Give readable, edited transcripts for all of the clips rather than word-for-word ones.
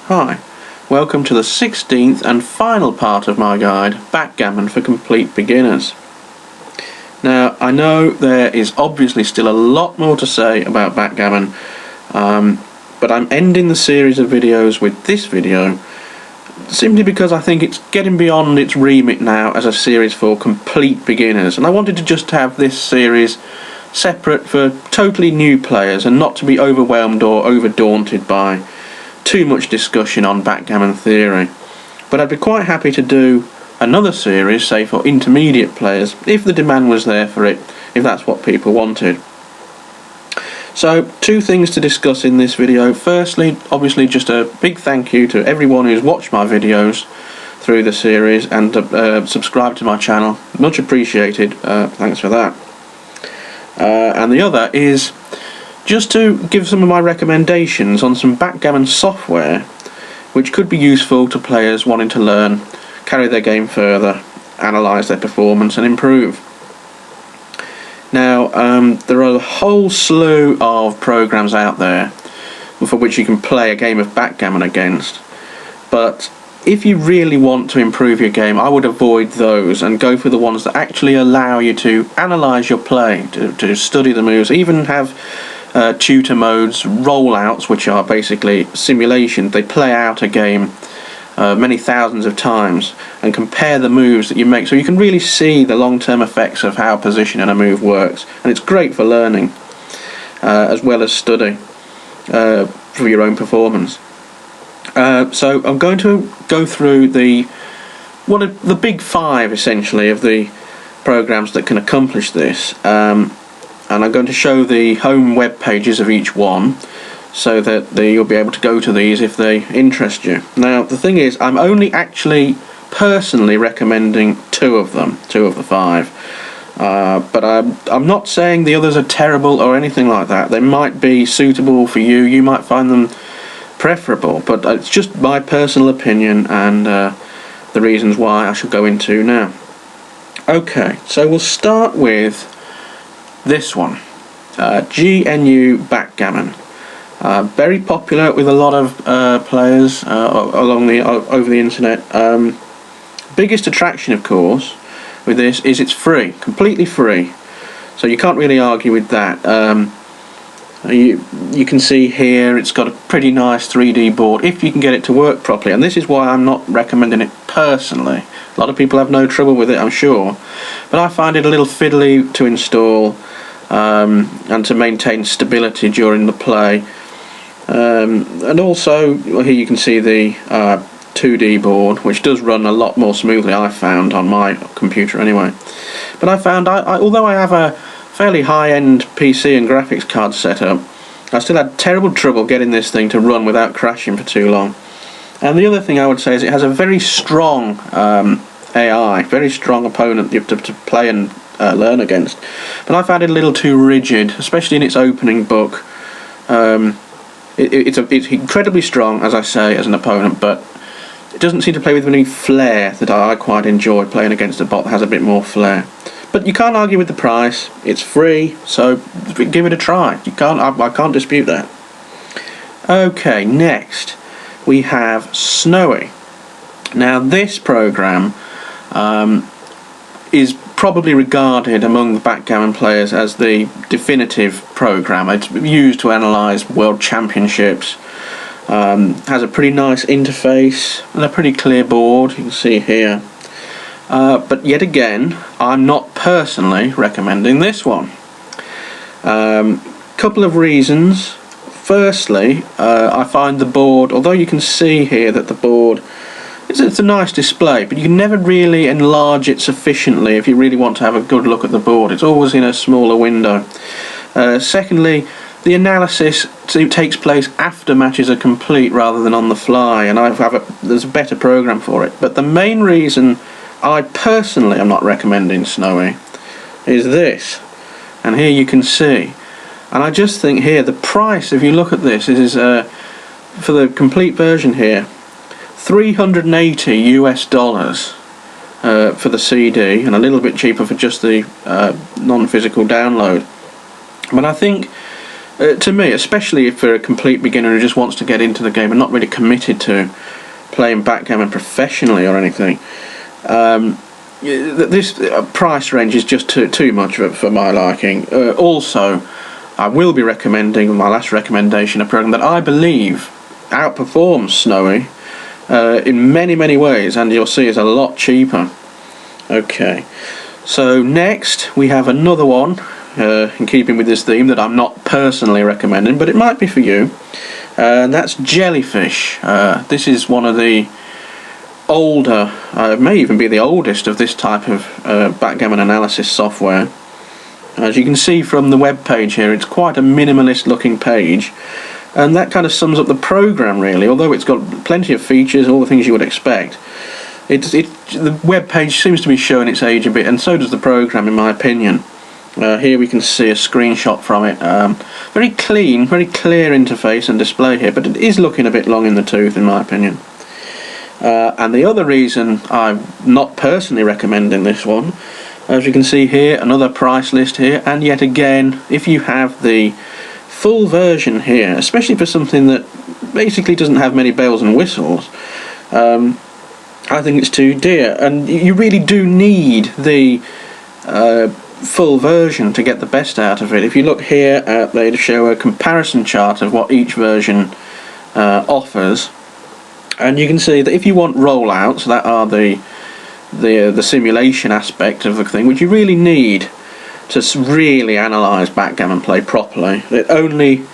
Hi, welcome to the 16th and final part of my guide, Backgammon for Complete Beginners. Now, I know there is obviously still a lot more to say about Backgammon, but I'm ending the series of videos with this video simply because I think it's getting beyond its remit now as a series for complete beginners, and I wanted to just have this series separate for totally new players and not to be overwhelmed or overdaunted by too much discussion on backgammon theory. But I'd be quite happy to do another series, say for intermediate players, if the demand was there for it, if that's what people wanted. So, two things to discuss in this video. Firstly, obviously just a big thank you to everyone who's watched my videos through the series and subscribed to my channel. Much appreciated, thanks for that. And the other is just to give some of my recommendations on some backgammon software which could be useful to players wanting to learn, carry their game further, analyse their performance and improve. Now, there are a whole slew of programs out there for which you can play a game of backgammon against, but if you really want to improve your game, I would avoid those and go for the ones that actually allow you to analyse your play, to study the moves, even have tutor modes, rollouts, which are basically simulations. They play out a game many thousands of times and compare the moves that you make, so you can really see the long-term effects of how position and a move works, and it's great for learning as well as study for your own performance. So I'm going to go through the big five essentially of the programs that can accomplish this, and I'm going to show the home web pages of each one so that you'll be able to go to these if they interest you. Now, the thing is, I'm only actually personally recommending two of the five, but I'm not saying the others are terrible or anything like that. They might be suitable for you, you might find them preferable, but it's just my personal opinion and the reasons why I shall go into now. Okay, so we'll start with this one, GNU Backgammon. Very popular with a lot of players over the internet. Biggest attraction, of course, with this is it's free, completely free, so you can't really argue with that. You can see here it's got a pretty nice 3D board if you can get it to work properly, and this is why I'm not recommending it personally. A lot of people have no trouble with it, I'm sure, but I find it a little fiddly to install and to maintain stability during the play. And also, well, here you can see the 2D board, which does run a lot more smoothly, I found, on my computer anyway. But I found, although I have a fairly high-end PC and graphics card set up, I still had terrible trouble getting this thing to run without crashing for too long. And the other thing I would say is it has a very strong AI, very strong opponent you have to play and learn against. But I found it a little too rigid, especially in its opening book. It's incredibly strong, as I say, as an opponent, but it doesn't seem to play with any flair that I quite enjoy playing against a bot that has a bit more flair. But you can't argue with the price, it's free, so give it a try. I can't dispute that. Okay, next we have Snowy. Now this program is probably regarded among the backgammon players as the definitive program. It's used to analyse world championships, has a pretty nice interface and a pretty clear board, you can see here. But yet again, I'm not personally recommending this one. Couple of reasons. Firstly, I find the board, although you can see here that the board it's a nice display, but you can never really enlarge it sufficiently if you really want to have a good look at the board. It's always in a smaller window. Secondly, the analysis takes place after matches are complete rather than on the fly, and there's a better program for it. But the main reason I personally am not recommending Snowy is this, and here you can see, and I just think here the price, if you look at this, is for the complete version here, $380 US for the CD, and a little bit cheaper for just the non-physical download. But I think To me, especially if for a complete beginner who just wants to get into the game and not really committed to playing backgammon professionally or anything, this price range is just too much for my liking. Also, I will be recommending, my last recommendation, a program that I believe outperforms Snowy in many ways, and you'll see is a lot cheaper. Okay, so next we have another one in keeping with this theme that I'm not personally recommending, but it might be for you, and that's Jellyfish. This is one of the older, may even be the oldest of this type of backgammon analysis software. As you can see from the web page here, it's quite a minimalist looking page, and that kind of sums up the program really. Although it's got plenty of features, all the things you would expect, the web page seems to be showing its age a bit, and so does the program in my opinion. Here we can see a screenshot from it. Very clean, very clear interface and display here, but it is looking a bit long in the tooth in my opinion. And the other reason I'm not personally recommending this one, as you can see here, another price list here, and yet again, if you have the full version here, especially for something that basically doesn't have many bells and whistles, I think it's too dear, and you really do need the full version to get the best out of it. If you look here, they show a comparison chart of what each version offers. And you can see that if you want rollouts, that are the simulation aspect of the thing, which you really need to really analyse backgammon play properly, it's only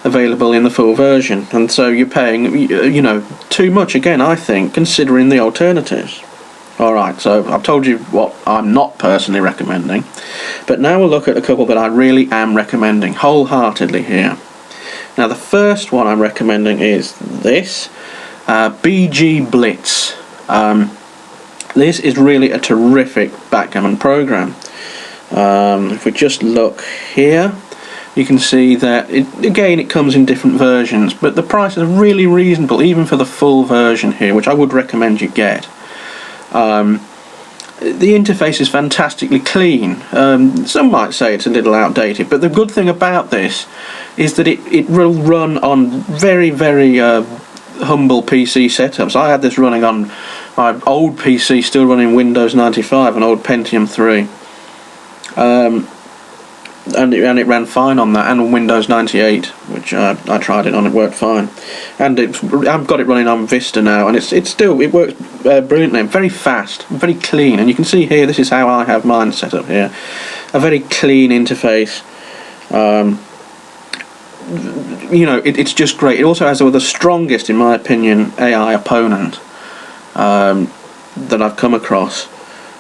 available in the full version, and so you're paying, too much again, I think, considering the alternatives. Alright, so I've told you what I'm not personally recommending, but now we'll look at a couple that I really am recommending wholeheartedly here. Now the first one I'm recommending is this. BG Blitz. This is really a terrific backgammon program. If we just look here, you can see that it comes in different versions, but the price is really reasonable even for the full version here, which I would recommend you get. The interface is fantastically clean. Some might say it's a little outdated, but the good thing about this is that it will run on very humble PC setups. I had this running on my old PC, still running Windows 95, an old Pentium 3, and it ran fine on that, and on Windows 98, which I tried it on. It worked fine, and I've got it running on Vista now, and it works brilliantly. Very fast, very clean, and you can see here, this is how I have mine set up here. A very clean interface. It's just great. It also has the strongest, in my opinion, AI opponent that I've come across.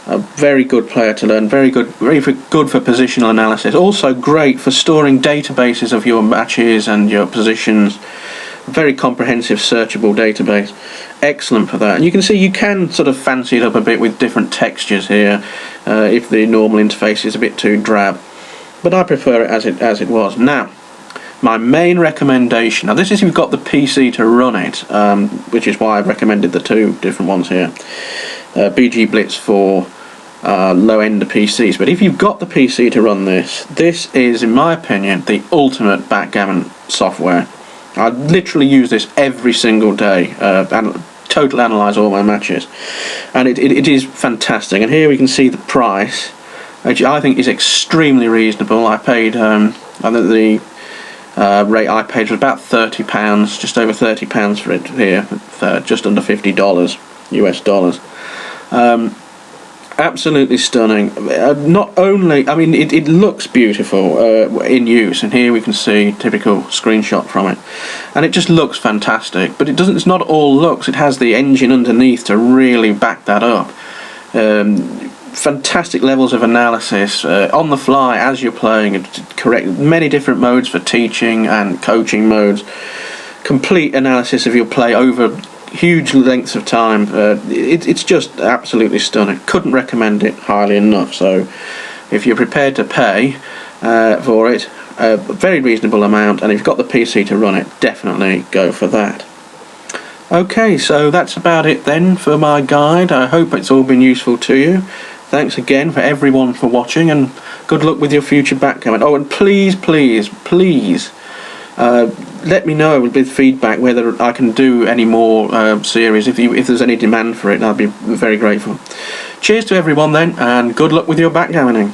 A very good player to learn, very good for positional analysis. Also great for storing databases of your matches and your positions. Very comprehensive, searchable database. Excellent for that. And you can see you can sort of fancy it up a bit with different textures here if the normal interface is a bit too drab. But I prefer it as it was. Now, my main recommendation, now this is if you've got the PC to run it, which is why I've recommended the two different ones here. BG Blitz for low-end PCs, but if you've got the PC to run this is, in my opinion, the ultimate backgammon software. I literally use this every single day, and total analyse all my matches, and it is fantastic. And here we can see the price, which I think is extremely reasonable. I paid, I think the rate I paid was about £30, just over £30 for it here, for just under $50 US dollars. Absolutely stunning. Not only, I mean, it looks beautiful in use, and here we can see typical screenshot from it, and it just looks fantastic. But it's not all looks. It has the engine underneath to really back that up. Fantastic levels of analysis on the fly as you're playing. Correct, many different modes for teaching and coaching modes. Complete analysis of your play over huge lengths of time. It's just absolutely stunning. Couldn't recommend it highly enough. So if you're prepared to pay for it, a very reasonable amount, and if you've got the PC to run it, definitely go for that. Okay, so that's about it then for my guide. I hope it's all been useful to you. Thanks again for everyone for watching, and good luck with your future backgammon. Oh, and please Let me know with feedback whether I can do any more series. If there's any demand for it, I'd be very grateful. Cheers to everyone then, and good luck with your backgammoning.